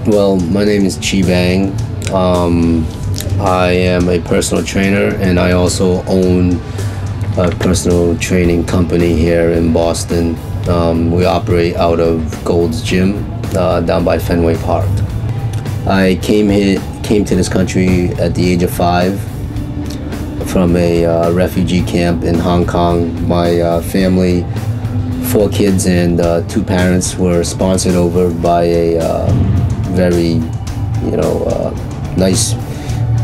Well, my name is Chi Bang. I am a personal trainer, and I also own a personal training company here in Boston. We operate out of Gold's Gym down by Fenway Park. I came to this country at the age of 5 from a refugee camp in Hong Kong. My family, 4 kids and 2 parents, were sponsored over by a very, nice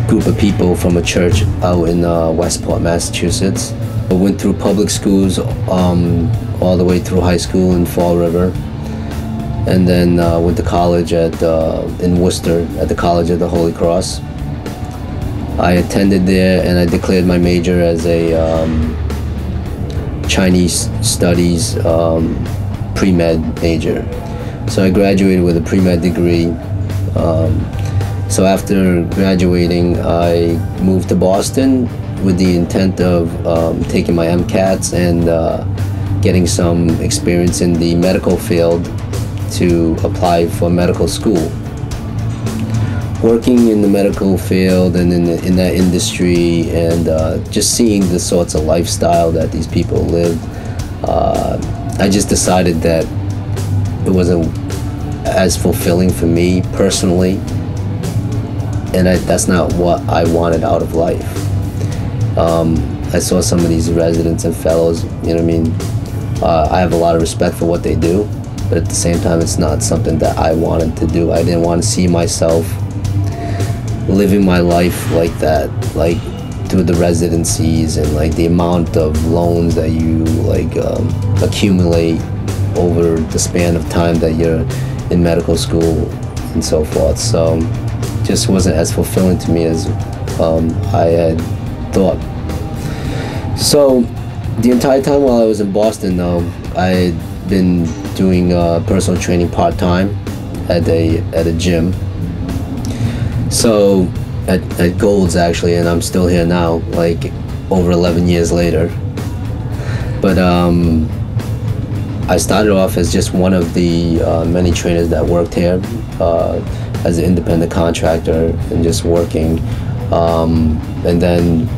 group of people from a church out in Westport, Massachusetts. I went through public schools all the way through high school in Fall River, and then went to college in Worcester at the College of the Holy Cross. I attended there and I declared my major as a Chinese Studies pre-med major. So I graduated with a pre-med degree. So after graduating, I moved to Boston with the intent of taking my MCATs and getting some experience in the medical field to apply for medical school. Working in the medical field and in that industry, and just seeing the sorts of lifestyle that these people live, I just decided that it wasn't as fulfilling for me personally, and that's not what I wanted out of life. I saw some of these residents and fellows, you know what I mean? I have a lot of respect for what they do, but at the same time, it's not something that I wanted to do. I didn't want to see myself living my life like that, like through the residencies and like the amount of loans that you accumulate over the span of time that you're in medical school and so forth. So just wasn't as fulfilling to me as I had thought. So the entire time while I was in Boston, though, I had been doing personal training part-time at a gym. So at Gold's, actually, and I'm still here now, like over 11 years later. But I started off as just one of the many trainers that worked here as an independent contractor and just working. And then,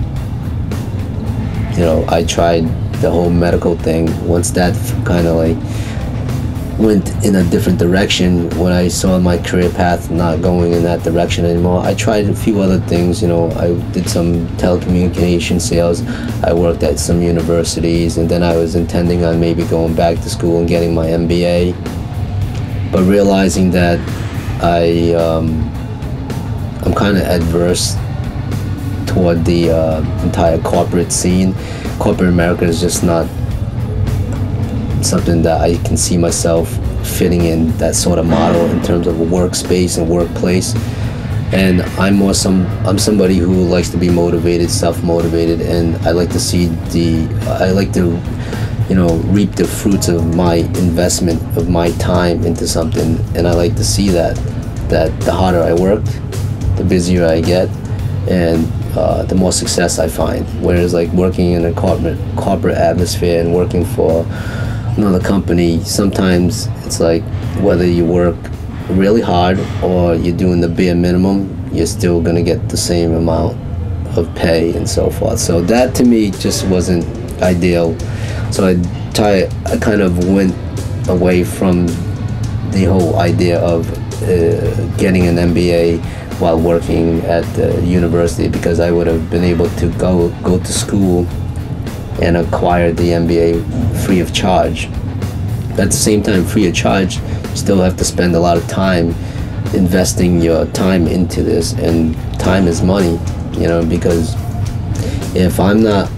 I tried the whole medical thing. Once that kind of like went in a different direction, when I saw my career path not going in that direction anymore, I tried a few other things. I did some telecommunication sales, I worked at some universities, and then I was intending on maybe going back to school and getting my MBA, but realizing that I'm kind of adverse toward the entire corporate scene. Corporate America is just not something that I can see myself fitting in that sort of model in terms of a workspace and workplace. And I'm somebody who likes to be motivated, self-motivated, and I like to see reap the fruits of my investment of my time into something. And I like to see that the harder I work, the busier I get, and the more success I find. Whereas like working in a corporate atmosphere and working for another company, sometimes it's like whether you work really hard or you're doing the bare minimum, you're still gonna get the same amount of pay and so forth. So that to me just wasn't ideal. So I kind of went away from the whole idea of getting an MBA while working at the university, because I would have been able to go to school and acquire the MBA free of charge. At the same time, free of charge, you still have to spend a lot of time investing your time into this, and time is money, because if I'm not,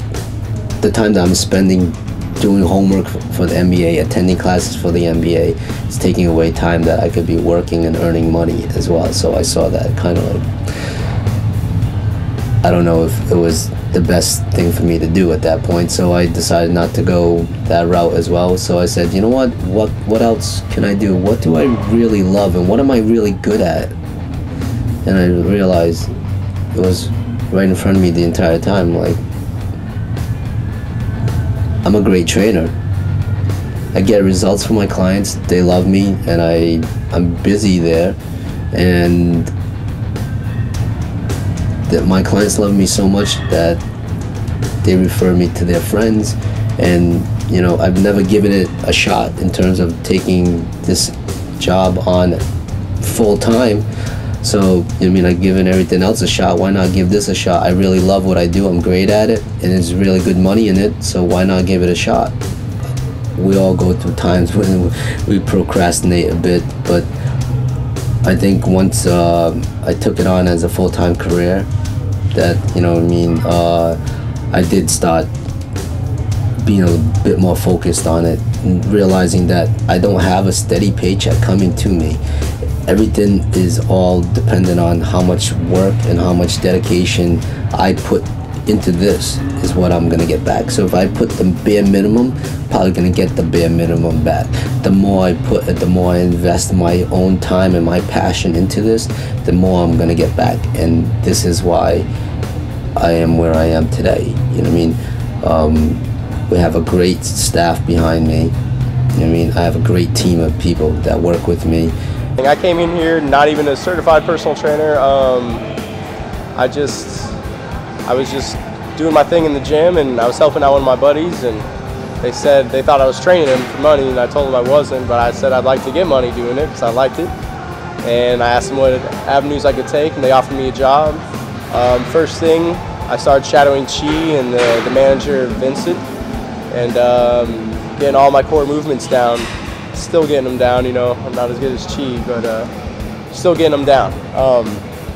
the time that I'm spending doing homework for the MBA, attending classes for the MBA, it's taking away time that I could be working and earning money as well. So I saw that kind of like, I don't know if it was the best thing for me to do at that point, so I decided not to go that route as well. So I said, you know what else can I do? What do I really love, and what am I really good at? And I realized it was right in front of me the entire time. Like, I'm a great trainer. I get results from my clients, they love me, and I'm busy there, and that my clients love me so much that they refer me to their friends. And you know, I've never given it a shot in terms of taking this job on full time. So I mean, I've given everything else a shot. Why not give this a shot? I really love what I do. I'm great at it, and there's really good money in it. So why not give it a shot? We all go through times when we procrastinate a bit, but I think once I took it on as a full-time career, that, you know what I mean, I did start being a bit more focused on it and realizing that I don't have a steady paycheck coming to me. Everything is all dependent on how much work and how much dedication I put into this is what I'm gonna get back. So if I put the bare minimum, probably gonna get the bare minimum back. The more I put it, the more I invest my own time and my passion into this, the more I'm gonna get back. And this is why I am where I am today. You know what I mean? We have a great staff behind me. You know what I mean? I have a great team of people that work with me. I came in here not even a certified personal trainer. I was just doing my thing in the gym, and I was helping out one of my buddies, and they said they thought I was training them for money, and I told them I wasn't, but I said I'd like to get money doing it because I liked it. And I asked them what avenues I could take, and they offered me a job. First thing, I started shadowing Chi and the manager, Vincent, and getting all my core movements down. Still getting them down, you know. I'm not as good as Chi, but still getting them down.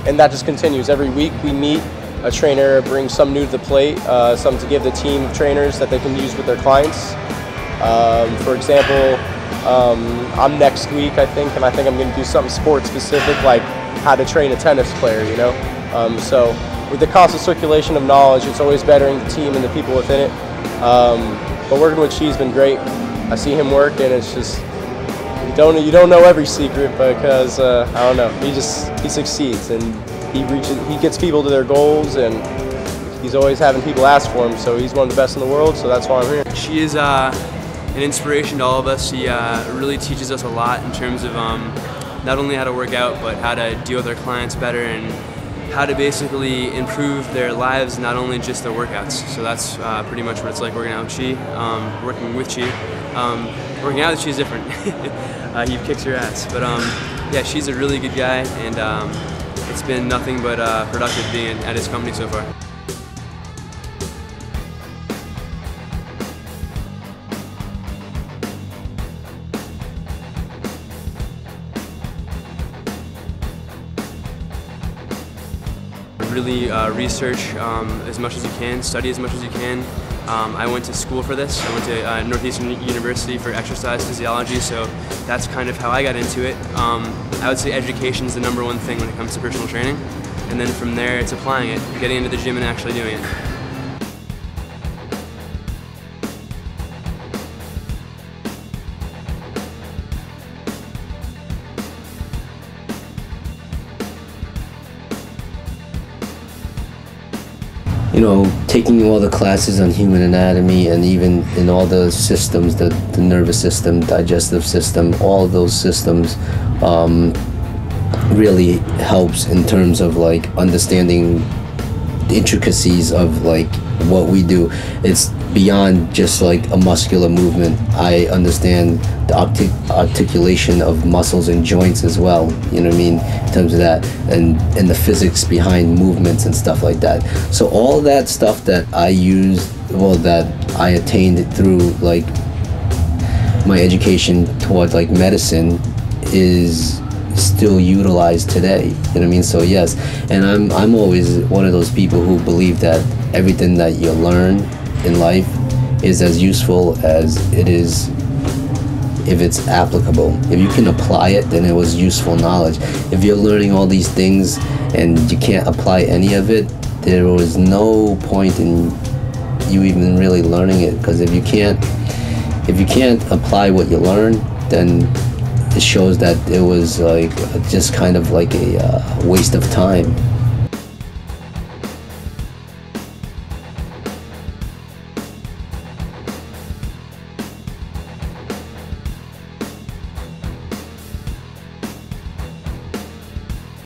And that just continues. Every week we meet, a trainer brings some new to the plate, some to give the team of trainers that they can use with their clients. For example, I'm next week, I think, and I think I'm going to do something sport specific, like how to train a tennis player, you know. So with the constant circulation of knowledge, it's always bettering the team and the people within it. But working with Chi's been great. I see him work, and it's just, you don't know every secret, because I don't know, he succeeds, and he gets people to their goals, and he's always having people ask for him. So he's one of the best in the world. So that's why I'm here. Chi is an inspiration to all of us. He really teaches us a lot in terms of not only how to work out, but how to deal with our clients better, and how to basically improve their lives, not only just their workouts. So that's pretty much what it's like working out with Chi, working with Chi. Working out with Chi is different. He kicks your ass. But yeah, she's a really good guy, and it's been nothing but productive being at his company so far. Really research as much as you can, study as much as you can. I went to school for this. I went to Northeastern University for exercise physiology, so that's kind of how I got into it. I would say education is the #1 thing when it comes to personal training, and then from there it's applying it, getting into the gym and actually doing it. You know, taking all the classes on human anatomy, and even in all the systems, the nervous system, digestive system, all of those systems really helps in terms of like understanding the intricacies of like what we do. It's beyond just like a muscular movement. I understand the articulation of muscles and joints as well, you know what I mean, in terms of that, and the physics behind movements and stuff like that. So all that stuff that I used, well, that I attained through like my education towards like medicine, is still utilized today, you know what I mean? So yes, and I'm always one of those people who believe that everything that you learn in life is as useful as it is if it's applicable. If you can apply it, then it was useful knowledge. If you're learning all these things and you can't apply any of it, there was no point in you even really learning it, because if you can't apply what you learn, then it shows that it was like just kind of like a waste of time.